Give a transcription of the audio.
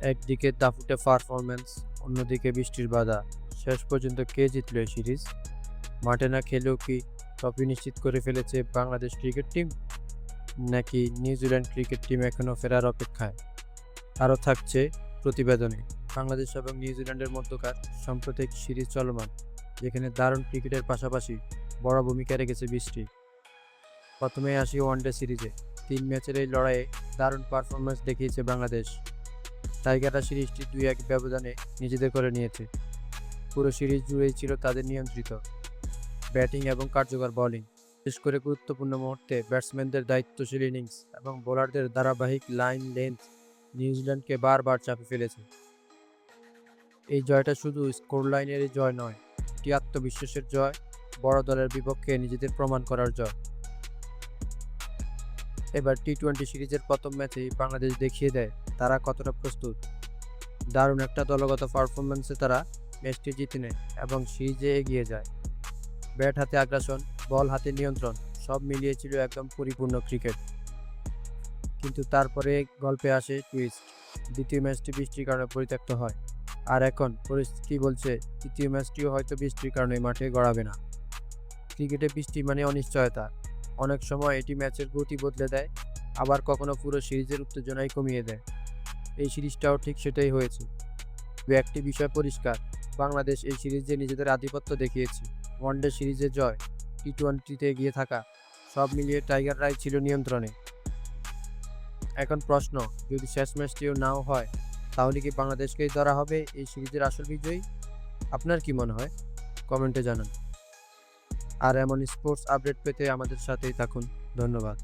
একদিকে দাপুটে পারফরম্যান্স, অন্যদিকে বৃষ্টির বাধা। শেষ পর্যন্ত কে জিতল এই সিরিজ? মাঠে না খেলেও কি ট্রফি নিশ্চিত করে ফেলেছে বাংলাদেশ ক্রিকেট টিম, নাকি নিউজিল্যান্ড ক্রিকেট টিম এখনও ফেরার অপেক্ষায়? আরও থাকছে প্রতিবেদনে বাংলাদেশ এবং নিউজিল্যান্ডের মধ্যকার সাম্প্রতিক সিরিজ চলমান, যেখানে দারুণ ক্রিকেটের পাশাপাশি বড় ভূমিকা রেখেছে বৃষ্টি। প্রথমে আসি ওয়ানডে সিরিজে। 3 ম্যাচের এই লড়াইয়ে দারুণ পারফরম্যান্স দেখিয়েছে বাংলাদেশ। টাইগাররা সিরিজটি 2-1 ব্যবধানে নিজেদের করে নিয়েছে। পুরো সিরিজ জুড়েই ছিল তাদের নিয়ন্ত্রিত ব্যাটিং এবং কার্যকর বোলিং। বিশেষ করে গুরুত্বপূর্ণ মুহূর্তে ব্যাটসম্যানদের দায়িত্বশীল ইনিংস এবং বোলারদের ধারাবাহিক লাইন লেন্থ নিউজিল্যান্ডকে বারবার চাপে ফেলেছে। এই জয়টা শুধু স্কোর লাইনেরই জয় নয়, এটি আত্মবিশ্বাসের জয়, বড় দলের বিপক্ষে নিজেদের প্রমাণ করার জয়। এবার টি-20 সিরিজের প্রথম ম্যাচেই বাংলাদেশ দেখিয়ে দেয় তারা কতটা প্রস্তুত। দারুণ একটা দলগত পারফরম্যান্সে তারা ম্যাচটি জিতে নেয় এবং সিরিজে এগিয়ে যায়। ব্যাট হাতে আগ্রাসন, বল হাতে নিয়ন্ত্রণ, সব মিলিয়ে ছিল একদম পরিপূর্ণ ক্রিকেট। কিন্তু তারপরে গল্পে আসে টুইস্ট। দ্বিতীয় ম্যাচটি বৃষ্টির কারণে পরিত্যক্ত হয়, আর এখন পরিস্থিতি বলছে তৃতীয় ম্যাচটিও হয়তো বৃষ্টির কারণে মাঠে গড়াবে না। ক্রিকেটে বৃষ্টি মানে অনিশ্চয়তা। অনেক সময় এটি ম্যাচের গতি বদলে দেয়, আবার কখনো পুরো সিরিজের উত্তেজনাই কমিয়ে দেয়। এই সিরিজটাও ঠিক সেটাই হয়েছে। তবে একটি বিষয় পরিষ্কার, বাংলাদেশ এই সিরিজে নিজেদের আধিপত্য দেখিয়েছে। ওয়ানডে সিরিজে জয়, টি-20তে এগিয়ে থাকা, সব মিলিয়ে টাইগাররাই ছিল নিয়ন্ত্রণে। এখন প্রশ্ন, যদি শেষ ম্যাচটিও নাও হয়, তাহলে কি বাংলাদেশকেই ধরা হবে এই সিরিজের আসল বিজয়ী? আপনার কি মনে হয়? কমেন্টে জানান। আর এমন স্পোর্টস আপডেট পেতে আমাদের সাথেই থাকুন। ধন্যবাদ।